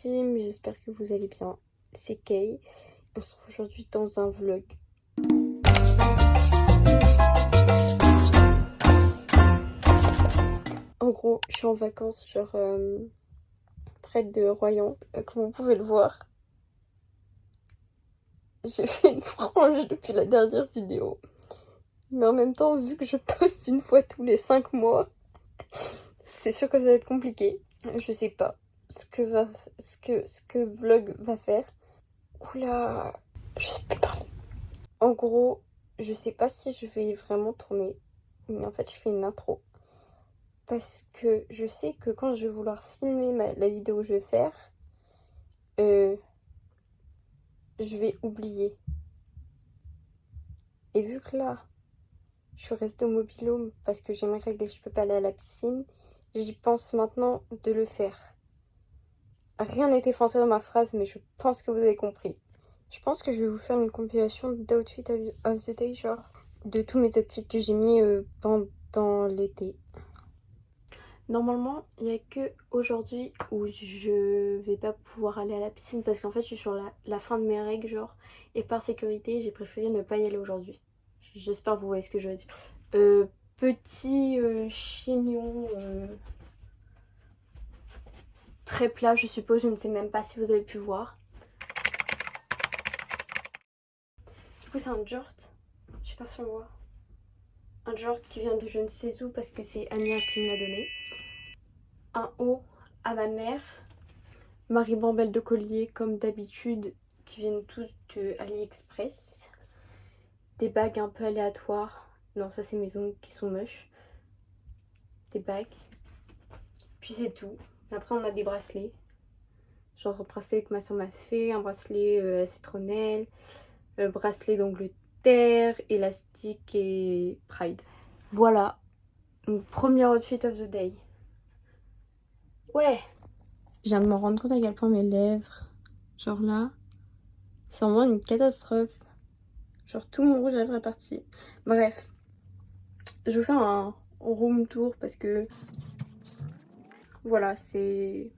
team, j'espère que vous allez bien. C'est Kay. On se retrouve aujourd'hui dans un vlog. En gros, je suis en vacances, genre près de Royan, comme vous pouvez le voir. J'ai fait une frange depuis la dernière vidéo. Mais en même temps, vu que je poste une fois tous les 5 mois, c'est sûr que ça va être compliqué. Je sais pas ce que vlog va faire. Oula, je sais plus parler. En gros, je sais pas si je vais vraiment tourner, mais en fait je fais une intro. Parce que je sais que quand je vais vouloir filmer la vidéo que je vais faire, je vais oublier. Et vu que là, je suis restée au mobil-home parce que j'aimerais que dès que je peux pas aller à la piscine, j'y pense maintenant de le faire. Rien n'était français dans ma phrase, mais je pense que vous avez compris. Je pense que je vais vous faire une compilation d'outfits of the day, genre de tous mes outfits que j'ai mis pendant l'été. Normalement, il n'y a que aujourd'hui où je vais pas pouvoir aller à la piscine parce qu'en fait je suis sur la fin de mes règles, genre, et par sécurité j'ai préféré ne pas y aller aujourd'hui. J'espère que vous voyez ce que je veux dire. Petit chignon très plat, je suppose, je ne sais même pas si vous avez pu voir. Du coup c'est un jort, je sais pas si on voit. Un jort qui vient de je ne sais où parce que c'est Anya qui me l'a donné. Un haut à ma mère. Ma ribambelle de collier comme d'habitude qui viennent tous de AliExpress. Des bagues un peu aléatoires. Non, ça c'est mes ongles qui sont moches. Des bagues. Puis c'est tout. Après on a des bracelets. Genre un bracelet que ma soeur m'a fait. Un bracelet à la citronnelle. Bracelet d'Angleterre. Élastique et Pride. Voilà. Donc, premier outfit of the day. Ouais. Je viens de me rendre compte à quel point mes lèvres, genre là, c'est vraiment une catastrophe. Genre tout mon rouge à lèvres est parti. Bref, je vous fais un room tour parce que voilà, c'est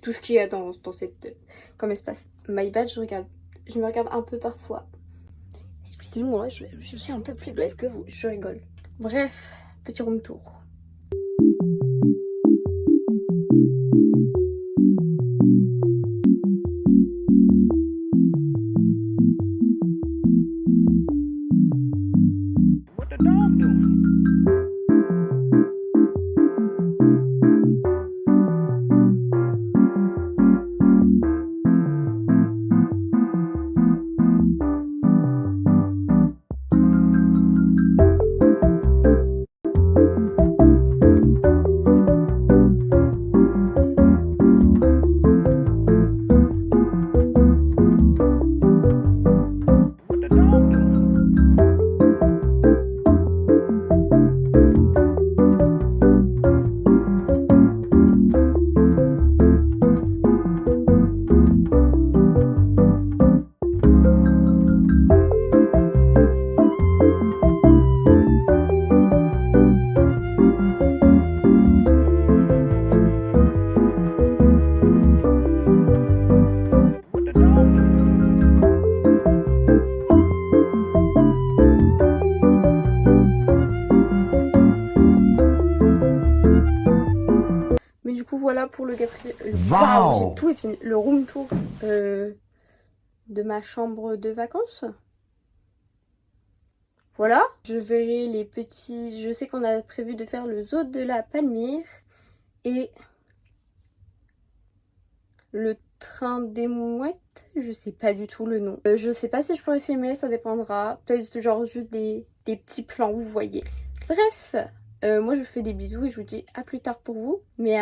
tout ce qu'il y a dans cette comme espace. My bad, je me regarde un peu parfois. Excusez-moi, je suis un peu plus belle que vous. Je rigole. Bref, petit room tour. Mais du coup voilà pour le quatrième. Wow, j'ai tout épiné. Le room tour de ma chambre de vacances. Voilà. Je verrai les petits. Je sais qu'on a prévu de faire le zoo de la Palmyre et le train des mouettes. Je sais pas du tout le nom. Je sais pas si je pourrais filmer, ça dépendra. Peut-être genre juste des petits plans, vous voyez. Bref. Moi je vous fais des bisous et je vous dis à plus tard pour vous, mais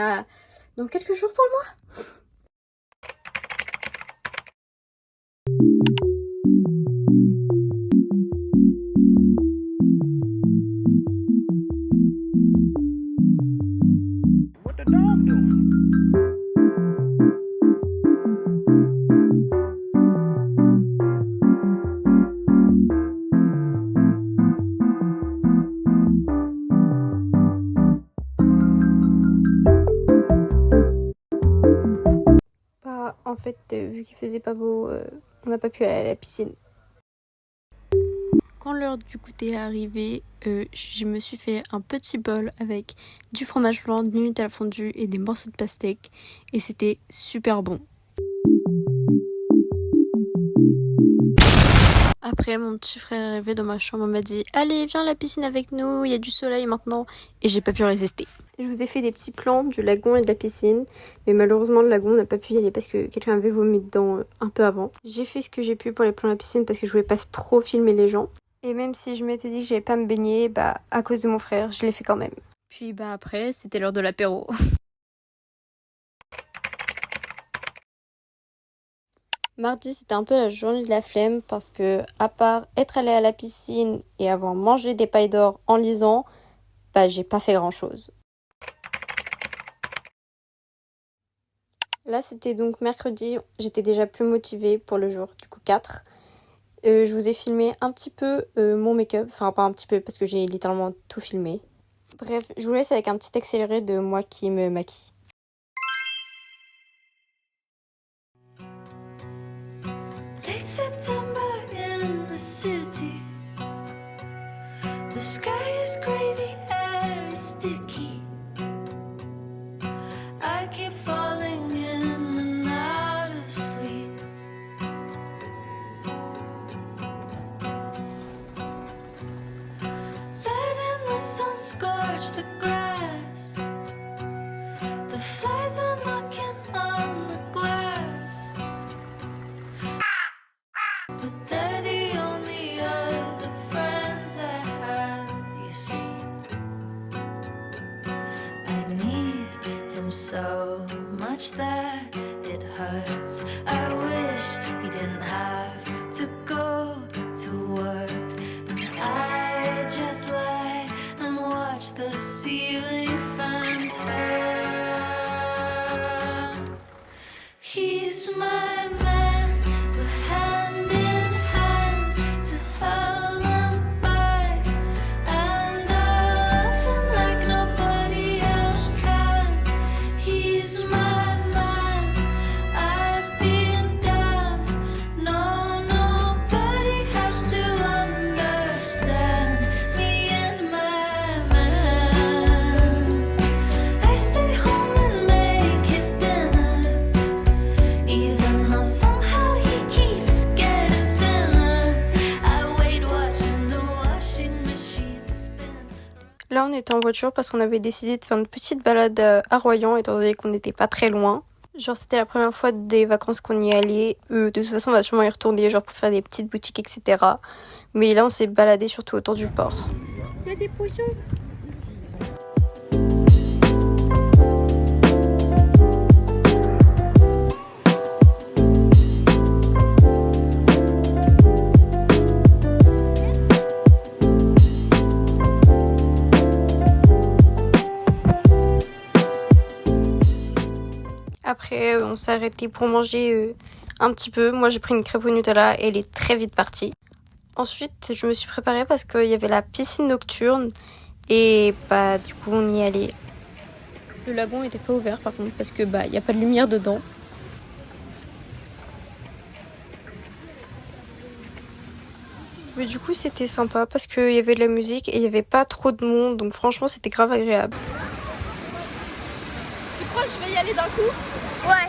dans quelques jours pour moi. fait, vu qu'il faisait pas beau, on n'a pas pu aller à la piscine. Quand l'heure du goûter est arrivée, je me suis fait un petit bol avec du fromage blanc, du Nutella fondu et des morceaux de pastèque. Et c'était super bon. Après, mon petit frère est arrivé dans ma chambre et m'a dit « Allez, viens à la piscine avec nous, il y a du soleil maintenant ». Et j'ai pas pu résister. Je vous ai fait des petits plans du lagon et de la piscine. Mais malheureusement, le lagon, on n'a pas pu y aller parce que quelqu'un avait vomi dedans un peu avant. J'ai fait ce que j'ai pu pour les plans de la piscine parce que je voulais pas trop filmer les gens. Et même si je m'étais dit que j'allais pas me baigner, à cause de mon frère, je l'ai fait quand même. Puis après, c'était l'heure de l'apéro. Mardi, c'était un peu la journée de la flemme parce que, à part être allée à la piscine et avoir mangé des pailles d'or en lisant, j'ai pas fait grand chose. Là, c'était donc mercredi, j'étais déjà plus motivée pour le jour, du coup 4. Je vous ai filmé un petit peu mon make-up, enfin pas un petit peu parce que j'ai littéralement tout filmé. Bref, je vous laisse avec un petit accéléré de moi qui me maquille. Late September in the city. The sky is gray, the air is sticky. I keep falling in and out of sleep. Letting the sun scorch the grass. The flies are knocking on the glass. But they're the only other friends I have, you see. I need him so much that it hurts. I wish he didn't have to go to work. And I just lie and watch the ceiling fan turn. He's my man, we're hand in hand to hell and back. And I love him like nobody else can. He's my man, I've been down. No, nobody has to understand me and my man. I stay home and make his dinner, even though somehow he keeps getting thinner. I wait watching the washing machine spin. Là, on était en voiture parce qu'on avait décidé de faire une petite balade à Royan, étant donné qu'on n'était pas très loin. Genre, c'était la première fois des vacances qu'on y allait. De toute façon, on va sûrement y retourner, genre pour faire des petites boutiques, etc. Mais là, on s'est baladé surtout autour du port. Il y a des poissons. Après, on s'est arrêté pour manger un petit peu. Moi, j'ai pris une crêpe au Nutella et elle est très vite partie. Ensuite, je me suis préparée parce qu'il y avait la piscine nocturne et du coup, on y allait. Le lagon n'était pas ouvert par contre parce que il n'y a pas de lumière dedans. Mais du coup, c'était sympa parce qu'il y avait de la musique et il n'y avait pas trop de monde. Donc franchement, c'était grave agréable. Tu crois que je vais y aller d'un coup? Ouais.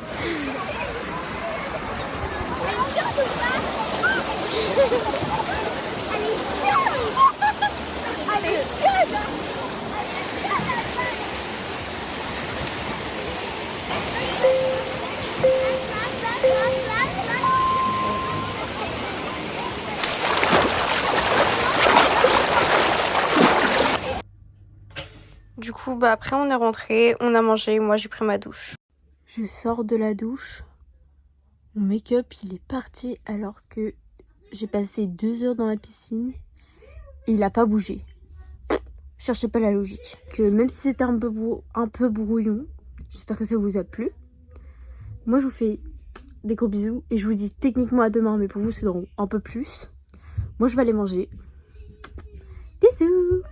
Allez, jeune. Du coup, après, on est rentré, on a mangé, moi j'ai pris ma douche. Je sors de la douche. Mon make-up, il est parti alors que j'ai passé 2 heures dans la piscine et il a pas bougé. Cherchez pas la logique. Que même si c'était un peu brouillon, j'espère que ça vous a plu. Moi, je vous fais des gros bisous et je vous dis techniquement à demain, mais pour vous, c'est drôle un peu plus. Moi, je vais aller manger. Bisous!